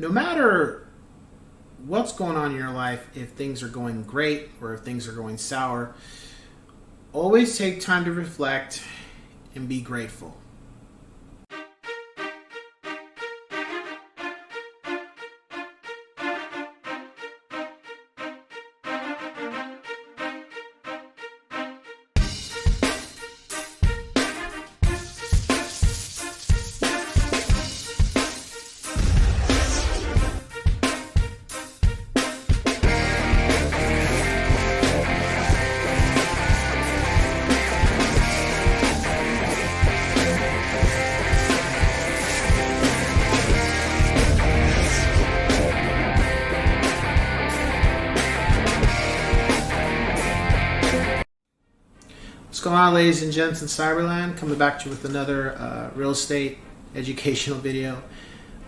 no matter what's going on in your life, if things are going great or if things are going sour, always take time to reflect and be grateful. What's going on, ladies and gents in Cyberland? Coming back to you with another real estate educational video.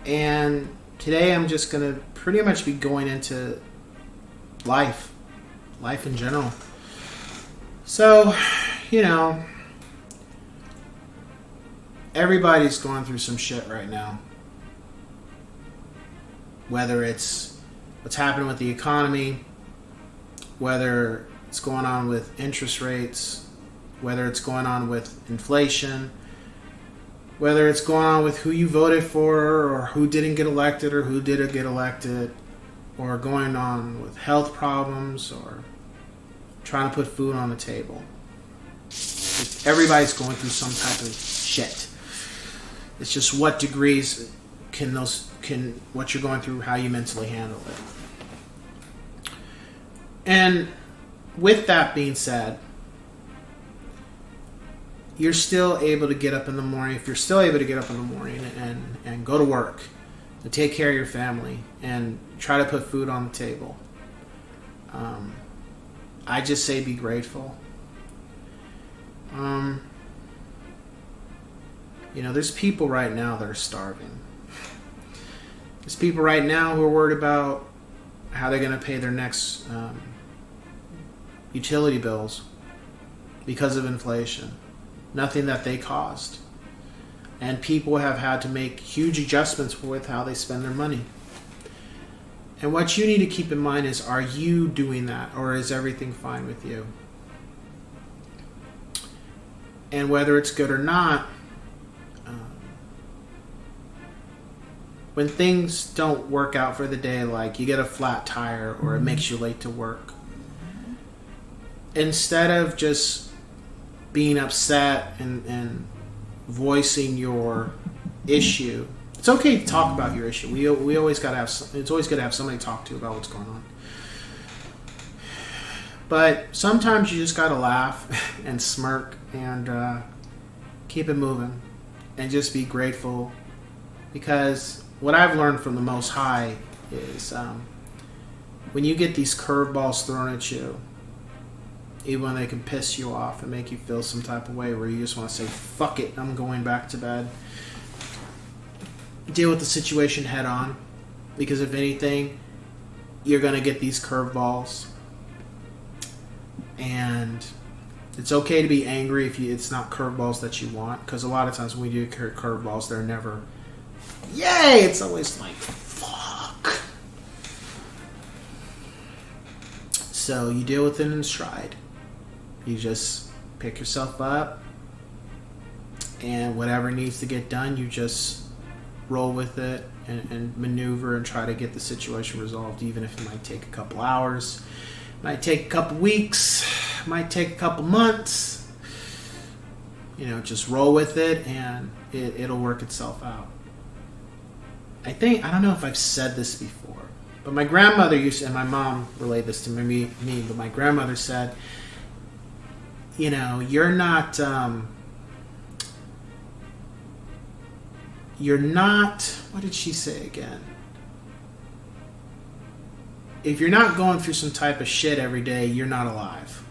And today I'm just going to pretty much be going into life in general. So, everybody's going through some shit right now. Whether it's what's happening with the economy, whether it's going on with interest rates, whether it's going on with inflation, whether it's going on with who you voted for or who didn't get elected or who did get elected, or going on with health problems or trying to put food on the table. Everybody's going through some type of shit. It's just what degrees can what you're going through, how you mentally handle it. And with that being said, you're still able to get up in the morning, if you're still able to get up in the morning and go to work, to take care of your family and try to put food on the table, I just say be grateful. There's people right now that are starving. There's people right now who are worried about how they're going to pay their next utility bills because of inflation. Nothing that they caused. And people have had to make huge adjustments with how they spend their money. And what you need to keep in mind is, are you doing that, or is everything fine with you? And whether it's good or not, when things don't work out for the day, like you get a flat tire or it makes you late to work, instead of just being upset and voicing your issue, it's okay to talk about your issue. We always gotta have. It's always good to have somebody to talk to about what's going on. But sometimes you just gotta laugh and smirk and keep it moving, and just be grateful, because what I've learned from the Most High is when you get these curveballs thrown at you, even when they can piss you off and make you feel some type of way where you just want to say, fuck it, I'm going back to bed. Deal with the situation head on, because if anything, you're going to get these curveballs. And it's okay to be angry if it's not curveballs that you want, because a lot of times when we do curveballs, they're never, yay! It's always like, fuck. So you deal with it in stride. You just pick yourself up, and whatever needs to get done, you just roll with it and maneuver and try to get the situation resolved, even if it might take a couple hours, might take a couple weeks, might take a couple months. Just roll with it, and it'll work itself out. I don't know if I've said this before, but my grandmother and my mom relayed this to me, but my grandmother said, you're not, what did she say again? If you're not going through some type of shit every day, you're not alive.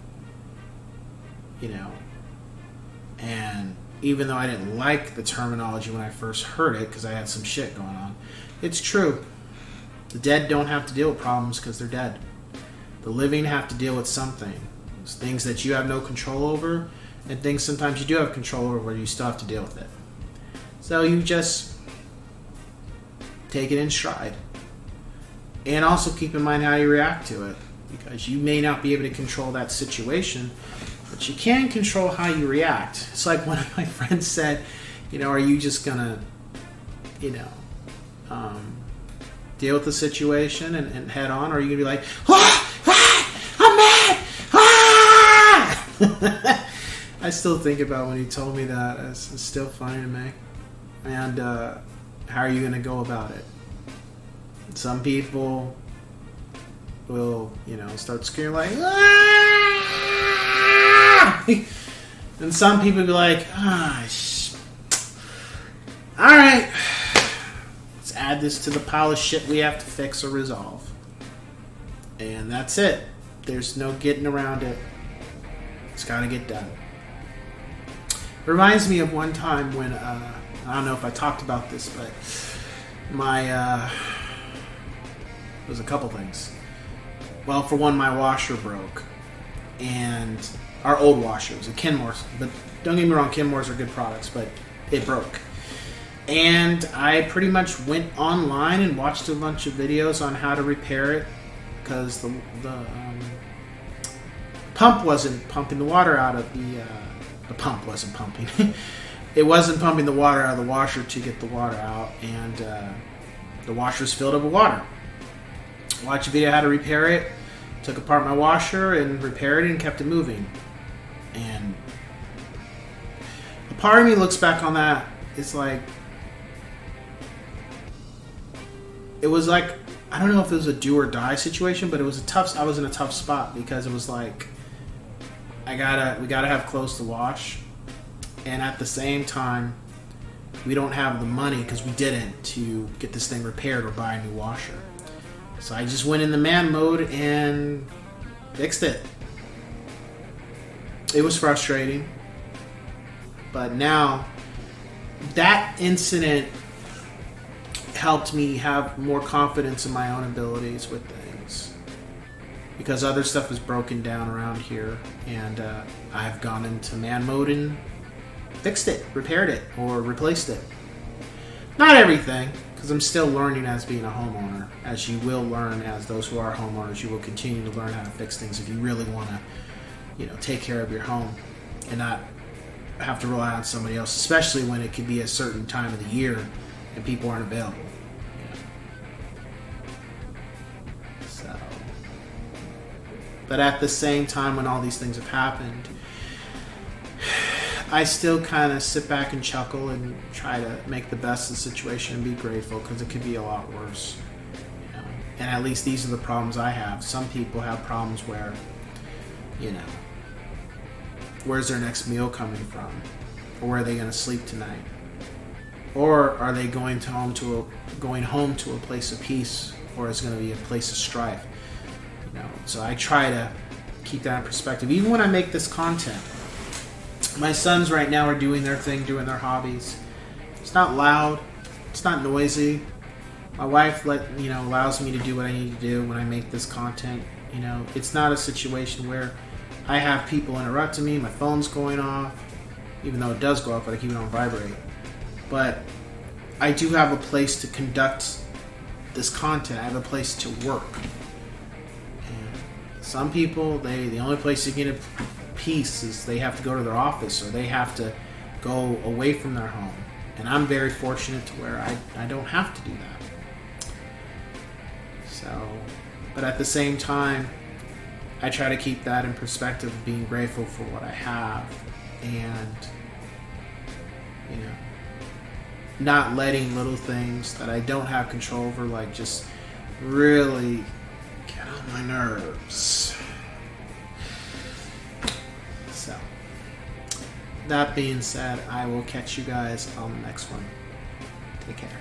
And even though I didn't like the terminology when I first heard it, because I had some shit going on, it's true. The dead don't have to deal with problems because they're dead. The living have to deal with something. It's things that you have no control over, and things sometimes you do have control over where you still have to deal with it. So you just take it in stride. And also keep in mind how you react to it, because you may not be able to control that situation, but you can control how you react. It's like one of my friends said, are you just gonna, deal with the situation and head on, or are you gonna be like, I'm mad, I still think about when he told me that. It's still funny to me. And how are you gonna go about it? Some people will, start screaming like, and some people be like, all right, let's add this to the pile of shit we have to fix or resolve. And that's it. There's no getting around it. It's got to get done. It reminds me of one time when, I don't know if I talked about this, but it was a couple things. Well, for one, my washer broke. And our old washer, it was a Kenmore's. But don't get me wrong, Kenmore's are good products, but it broke. And I pretty much went online and watched a bunch of videos on how to repair it, because the pump wasn't pumping the water out of the pump wasn't pumping. It wasn't pumping the water out of the washer to get the water out, and the washer's filled up with water. Watched a video how to repair it, took apart my washer and repaired it and kept it moving. And a part of me looks back on that, it's like, it was like, I don't know if it was a do or die situation, but it was I was in a tough spot, because it was like, we gotta have clothes to wash, and at the same time, we don't have the money, because we didn't, to get this thing repaired or buy a new washer. So I just went in the man mode and fixed it. It was frustrating, but now that incident helped me have more confidence in my own abilities with things, because other stuff is broken down around here, and I've gone into man mode and fixed it, repaired it, or replaced it. Not everything, because I'm still learning as being a homeowner. As you will learn as those who are homeowners, you will continue to learn how to fix things if you really want to, take care of your home and not have to rely on somebody else, especially when it could be a certain time of the year and people aren't available. So, but at the same time, when all these things have happened, I still kind of sit back and chuckle and try to make the best of the situation and be grateful, because it could be a lot worse. And at least these are the problems I have. Some people have problems where, where's their next meal coming from? Or where are they going to sleep tonight? Or are they going home to a place of peace, or is it going to be a place of strife? So I try to keep that in perspective. Even when I make this content, my sons right now are doing their thing, doing their hobbies. It's not loud. It's not noisy. My wife allows me to do what I need to do when I make this content. It's not a situation where I have people interrupting me, my phone's going off, even though it does go off, but I keep it on vibrate. But I do have a place to conduct this content. I have a place to work. And some people, the only place to get a peace is they have to go to their office, or they have to go away from their home. And I'm very fortunate to where I don't have to do that. So, but at the same time, I try to keep that in perspective, being grateful for what I have, and not letting little things that I don't have control over, like, just really get on my nerves. So, that being said, I will catch you guys on the next one. Take care.